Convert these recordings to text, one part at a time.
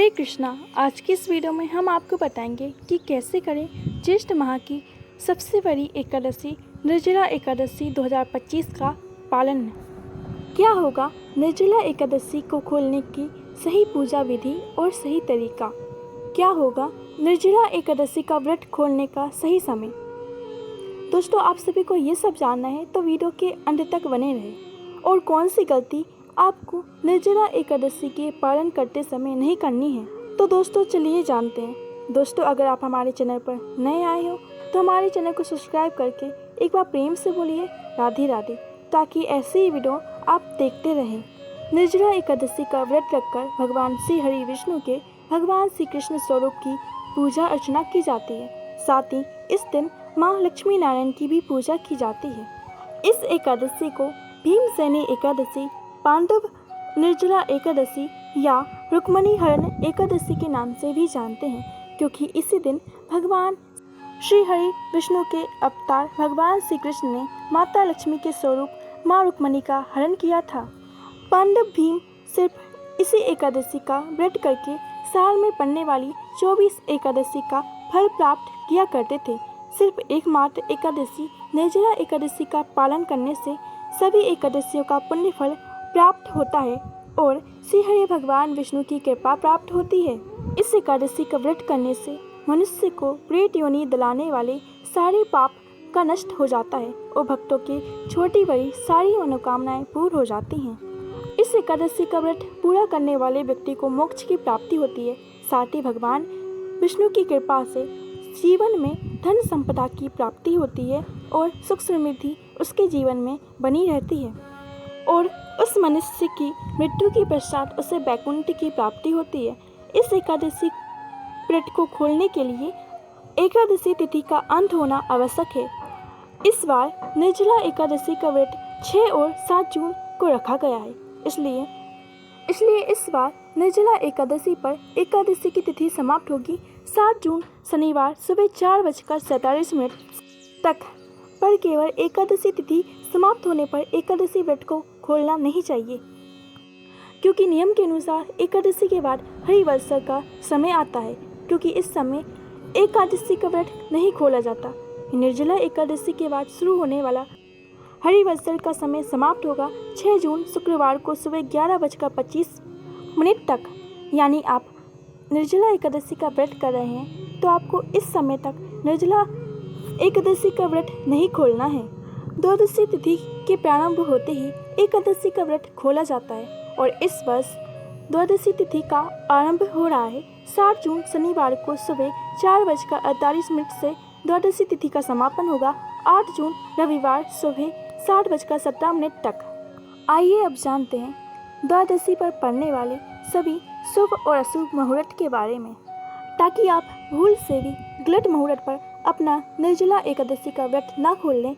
हरे कृष्णा। आज की इस वीडियो में हम आपको बताएंगे कि कैसे करें ज्येष्ठ माह की सबसे बड़ी एकादशी निर्जला एकादशी 2025 का पालन। क्या होगा निर्जला एकादशी को खोलने की सही पूजा विधि और सही तरीका? क्या होगा निर्जला एकादशी का व्रत खोलने का सही समय? दोस्तों, आप सभी को ये सब जानना है तो वीडियो के अंत तक बने रहे। और कौन सी गलती आपको निर्जला एकादशी के पालन करते समय नहीं करनी है, तो दोस्तों चलिए जानते हैं। दोस्तों, अगर आप हमारे चैनल पर नए आए हो तो हमारे चैनल को सब्सक्राइब करके एक बार प्रेम से बोलिए राधे राधे, ताकि ऐसे ही वीडियो आप देखते रहें। निर्जला एकादशी का व्रत रखकर भगवान श्री हरि विष्णु के भगवान श्री कृष्ण स्वरूप की पूजा अर्चना की जाती है। साथ ही इस दिन माँ लक्ष्मी नारायण की भी पूजा की जाती है। इस एकादशी को भीमसेनी एकादशी, पांडव निर्जला एकादशी या रुक्मणी हरण एकादशी के नाम से भी जानते हैं, क्योंकि इसी दिन भगवान श्री हरि विष्णु के अवतार भगवान श्री कृष्ण ने माता लक्ष्मी के स्वरूप माँ रुक्मणी का हरण किया था। पांडव भीम सिर्फ इसी एकादशी का व्रत करके साल में पड़ने वाली 24 एकादशी का फल प्राप्त किया करते थे। सिर्फ एकमात्र एकादशी निर्जला एकादशी का पालन करने से सभी एकादशियों का पुण्य फल प्राप्त होता है और श्री हरि भगवान विष्णु की कृपा प्राप्त होती है। इस एकादशी का व्रत करने से मनुष्य को प्रेत योनि दिलाने वाले सारे पाप का नष्ट हो जाता है और भक्तों की छोटी बड़ी सारी मनोकामनाएं पूर्ण हो जाती हैं। इस एकादशी का व्रत पूरा करने वाले व्यक्ति को मोक्ष की प्राप्ति होती है। साथ ही भगवान विष्णु की कृपा से जीवन में धन संपदा की प्राप्ति होती है और सुख समृद्धि उसके जीवन में बनी रहती है और उस मनुष्य की मृत्यु के पश्चात उसे वैकुंठ की प्राप्ति होती है। इस एकादशी व्रत को खोलने के लिए एकादशी तिथि का अंत होना आवश्यक है। इस बार निर्जला एकादशी का व्रत 6 और 7 जून को रखा गया है। इसलिए इस बार निर्जला एकादशी पर एकादशी की तिथि समाप्त होगी 7 जून शनिवार सुबह 4:47 तक। पर केवल एकादशी तिथि समाप्त होने पर एकादशी व्रत को खोलना नहीं चाहिए, क्योंकि नियम के अनुसार एकादशी के बाद हरिवंशर का समय आता है, क्योंकि इस समय एकादशी का व्रत नहीं खोला जाता। निर्जला एकादशी के बाद शुरू होने वाला हरिवंशर का समय समाप्त होगा 6 जून शुक्रवार को सुबह 11:25 तक। यानी आप निर्जला एकादशी का व्रत कर रहे हैं तो आपको इस समय तक निर्जला एकादशी का व्रत नहीं खोलना है। द्वादशी तिथि के प्रारंभ होते ही एकादशी का व्रत खोला जाता है और इस वर्ष द्वादशी तिथि का आरंभ हो रहा है 7 जून शनिवार को सुबह 4:48 से द्वादशी तिथि का समापन होगा 8 जून रविवार सुबह 7:17 तक। आइए अब जानते हैं द्वादशी पर पड़ने वाले सभी शुभ और अशुभ मुहूर्त के बारे में, ताकि आप भूल से भी गलत मुहूर्त पर अपना निर्जला एकादशी का व्रत ना खोल लें।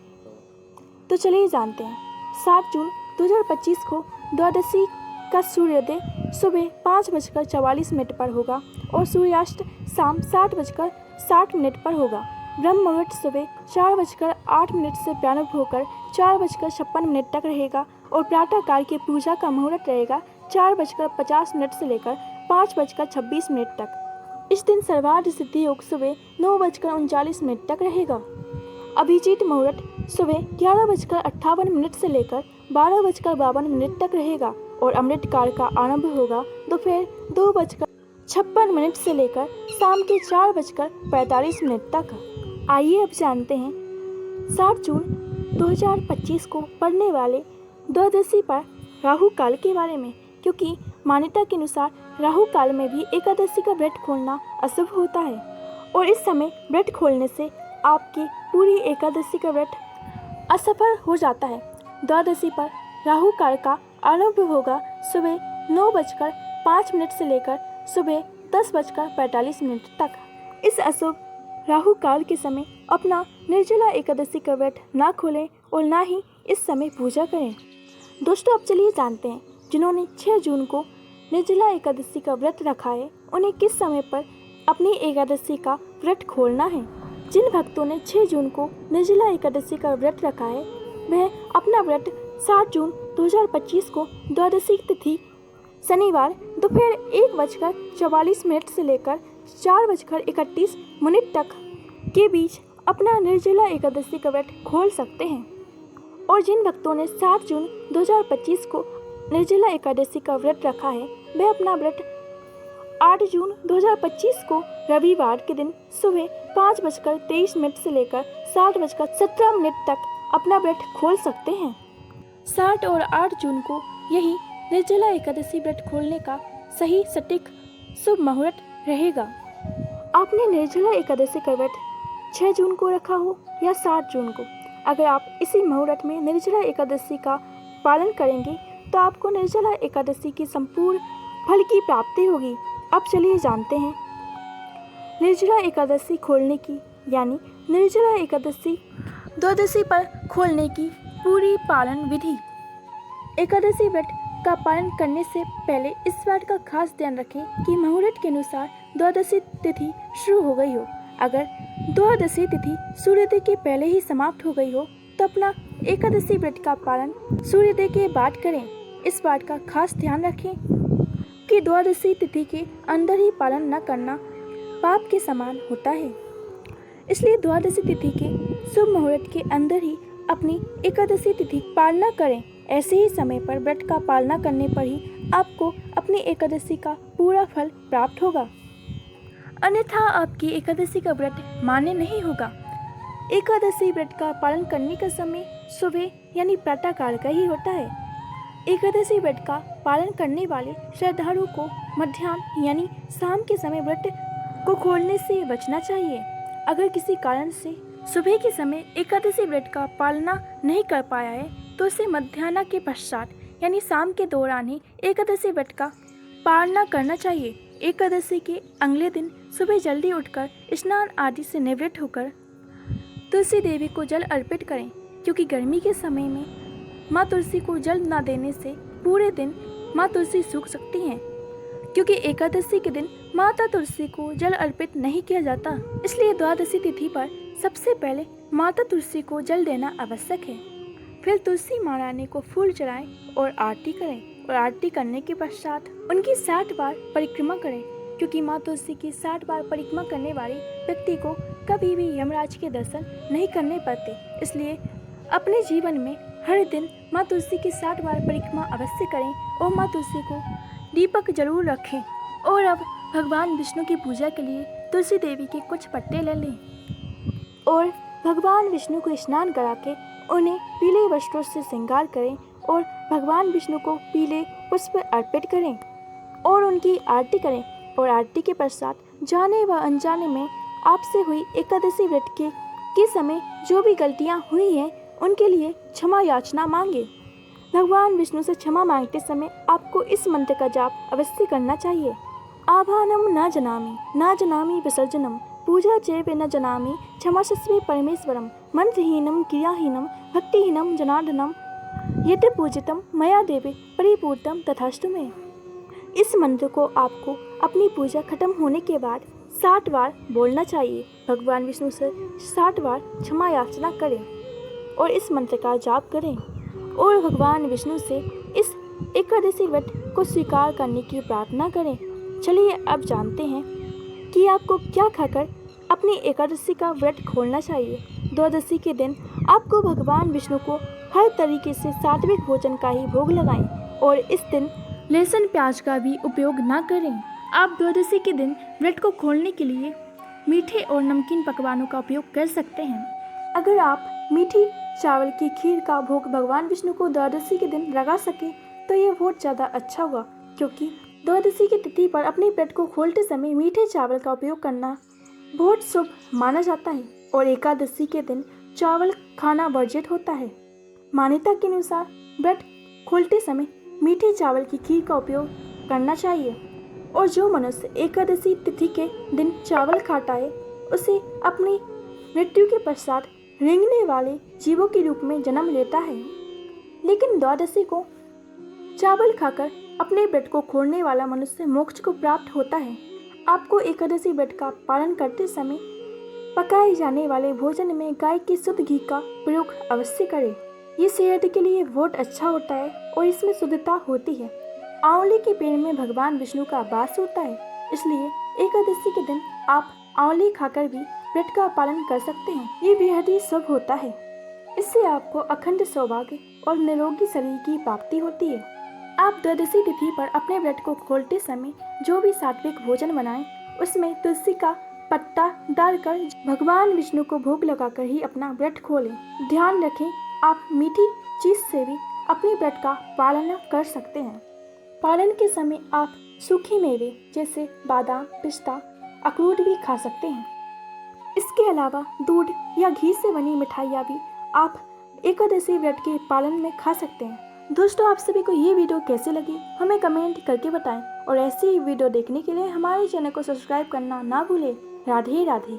तो चलिए जानते हैं। 7 जून 2025 को द्वादशी का सूर्योदय सुबह 5:44 पर होगा और सूर्यास्त शाम 7:60 पर होगा। ब्रह्म मुहूर्त सुबह 4:08 से प्रारंभ होकर 4:56 तक रहेगा और प्रातःकाल की पूजा का मुहूर्त रहेगा 4:50 से लेकर 5:26 तक। इस दिन सर्वार्थ सिद्धि योग सुबह 9:39 तक रहेगा। अभिजीत मुहूर्त सुबह 11:58 से लेकर 12:52 तक रहेगा और अमृत काल का आरंभ होगा दोपहर 2:56 से लेकर शाम के 4:45 तक। आइए अब जानते हैं 7 जून 2025 को पड़ने वाले द्वादशी पर राहु काल के बारे में, क्योंकि मान्यता के अनुसार राहु काल में भी एकादशी का व्रत खोलना अशुभ होता है और इस समय व्रत खोलने से आपकी पूरी एकादशी का व्रत असफल हो जाता है। द्वादशी पर राहु काल का आरंभ होगा सुबह 9:05 से लेकर सुबह 10:45 तक। इस अशुभ राहु काल के समय अपना निर्जला एकादशी का व्रत ना खोलें और ना ही इस समय पूजा करें। दोस्तों, अब चलिए जानते हैं जिन्होंने 6 जून को निर्जला एकादशी का व्रत रखा है उन्हें किस समय पर अपनी एकादशी का व्रत खोलना है। जिन भक्तों ने 6 जून को निर्जला एकादशी का व्रत रखा है वह अपना व्रत 7 जून 2025 को द्वादशी तिथि शनिवार दोपहर 1:44 से लेकर 4:31 तक के बीच अपना निर्जला एकादशी का व्रत खोल सकते हैं। और जिन भक्तों ने 7 जून 2025 को निर्जला एकादशी का व्रत रखा है, वह अपना व्रत 8 जून 2025 को रविवार के दिन सुबह 5:23 से लेकर 7:17 तक अपना व्रत खोल सकते हैं। 7 और 8 जून को यही निर्जला एकादशी व्रत खोलने का सही सटीक शुभ मुहूर्त रहेगा। आपने निर्जला एकादशी का व्रत 6 जून को रखा हो या 7 जून को, अगर आप इसी मुहूर्त में निर्जला एकादशी का पालन करेंगे तो आपको निर्जला एकादशी की संपूर्ण फल की प्राप्ति होगी। अब चलिए जानते हैं निर्जला एकादशी खोलने की यानी निर्जला एकादशी द्वादशी पर खोलने की पूरी पालन विधि। एकादशी व्रत का पालन करने से पहले इस बात का खास ध्यान रखें कि मुहूर्त के अनुसार द्वादशी तिथि शुरू हो गई हो। अगर द्वादशी तिथि सूर्योदय के पहले ही समाप्त हो गई हो तो अपना एकादशी व्रत का पालन सूर्योदय के बाद करें। इस बात का खास ध्यान रखें कि द्वादशी तिथि के अंदर ही पालन न करना पाप के समान होता है। इसलिए द्वादशी तिथि के शुभ मुहूर्त के अंदर ही अपनी एकादशी तिथि पालना करें। ऐसे ही समय पर व्रत का पालना करने पर ही आपको अपनी एकादशी का पूरा फल प्राप्त होगा, अन्यथा आपकी एकादशी का व्रत मान्य नहीं होगा। एकादशी व्रत का पालन करने का समय सुबह यानी प्रातःकाल का ही होता है। एकादशी व्रत का पालन करने वाले श्रद्धालुओं को मध्याह्न यानी शाम के समय व्रत को खोलने से बचना चाहिए। अगर किसी कारण से सुबह के समय एकादशी व्रत का पालना नहीं कर पाया है तो उसे मध्याह्न के पश्चात यानी शाम के दौरान ही एकादशी व्रत का पालना करना चाहिए। एकादशी के अगले दिन सुबह जल्दी उठकर स्नान आदि से निवृत्त होकर तुलसी देवी को जल अर्पित करें, क्योंकि गर्मी के समय में माँ तुलसी को जल न देने से पूरे दिन माँ तुलसी सूख सकती हैं। क्योंकि एकादशी के दिन माता तुलसी को जल अर्पित नहीं किया जाता, इसलिए द्वादशी तिथि पर सबसे पहले माता तुलसी को जल देना आवश्यक है। फिर तुलसी महारानी को फूल चढ़ाएं और आरती करें और आरती करने के पश्चात उनकी 60 बार परिक्रमा करें, क्योंकि माँ तुलसी की 60 बार परिक्रमा करने वाले व्यक्ति को कभी भी यमराज के दर्शन नहीं करने पड़ते। इसलिए अपने जीवन में हर दिन माँ तुलसी की 60 बार परिक्रमा अवश्य करें और माँ तुलसी को दीपक जरूर रखें। और अब भगवान विष्णु की पूजा के लिए तुलसी देवी के कुछ पत्ते ले लें और भगवान विष्णु को स्नान करा के उन्हें पीले वस्त्रों से श्रृंगार करें और भगवान विष्णु को पीले पुष्प अर्पित करें और उनकी आरती करें। और आरती के पश्चात जाने व अनजाने में आपसे हुई एकादशी व्रत के समय जो भी गलतियां हुई हैं उनके लिए क्षमा याचना मांगे। भगवान विष्णु से क्षमा मांगते समय आपको इस मंत्र का जाप अवश्य करना चाहिए। आभानम न जनामि विसर्जनम पूजा चैव न जनामि क्षमास्वे परमेश्वरम मंत्रहीनम क्रियाहीनम भक्तिहीनम जनार्दनम यत् पूजितम मया देवी परिपूर्तम तथास्तु मे। इस मंत्र को आपको अपनी पूजा खत्म होने के बाद 60 बार बोलना चाहिए। भगवान विष्णु से 60 बार क्षमा याचना करें और इस मंत्र का जाप करें और भगवान विष्णु से इस एकादशी व्रत को स्वीकार करने की प्रार्थना करें। चलिए अब जानते हैं कि आपको क्या खाकर अपनी एकादशी का व्रत खोलना चाहिए। द्वादशी के दिन आपको भगवान विष्णु को हर तरीके से सात्विक भोजन का ही भोग लगाएं और इस दिन लहसुन प्याज का भी उपयोग ना करें। आप द्वादशी के दिन व्रत को खोलने के लिए मीठे और नमकीन पकवानों का उपयोग कर सकते हैं। अगर आप मीठी चावल की खीर का भोग भगवान विष्णु को द्वादशी के दिन लगा सकें तो ये बहुत ज़्यादा अच्छा होगा, क्योंकि द्वादशी की तिथि पर अपने व्रत को खोलते समय मीठे चावल का उपयोग करना बहुत शुभ माना जाता है और एकादशी के दिन चावल खाना वर्जित होता है। मान्यता के अनुसार व्रत खोलते समय मीठे चावल की खीर का उपयोग करना चाहिए और जो मनुष्य एकादशी तिथि के दिन चावल खाता है उसे अपनी मृत्यु के पश्चात रेंगने वाले जीवों के रूप में जन्म लेता है। लेकिन द्वादशी को चावल खाकर अपने व्रत को खोलने वाला मनुष्य मोक्ष को प्राप्त होता है। आपको एकादशी व्रत का पालन करते समय पकाए जाने वाले भोजन में गाय के शुद्ध घी का प्रयोग अवश्य करें। ये सेहत के लिए बहुत अच्छा होता है और इसमें शुद्धता होती है। आंवले के पेड़ में भगवान विष्णु का वास होता है, इसलिए एकादशी के दिन आप आंवले खाकर भी व्रत का पालन कर सकते हैं। ये बेहद ही शुभ होता है। इससे आपको अखंड सौभाग्य और निरोगी शरीर की प्राप्ति होती है। आप द्वादशी तिथि पर अपने व्रत को खोलते समय जो भी सात्विक भोजन बनाएं, उसमें तुलसी का पत्ता डालकर भगवान विष्णु को भोग लगाकर ही अपना व्रत खोलें। ध्यान रखें, आप मीठी चीज से भी अपने व्रत का पालन कर सकते हैं। पालन के समय आप सूखे मेवे जैसे बादाम, पिस्ता, अखरोट भी खा सकते हैं। इसके अलावा दूध या घी से बनी मिठाइयाँ भी आप एकादशी व्रत के पालन में खा सकते हैं। दोस्तों, आप सभी को ये वीडियो कैसे लगी हमें कमेंट करके बताएं और ऐसी ही वीडियो देखने के लिए हमारे चैनल को सब्सक्राइब करना ना भूलें। राधे राधे।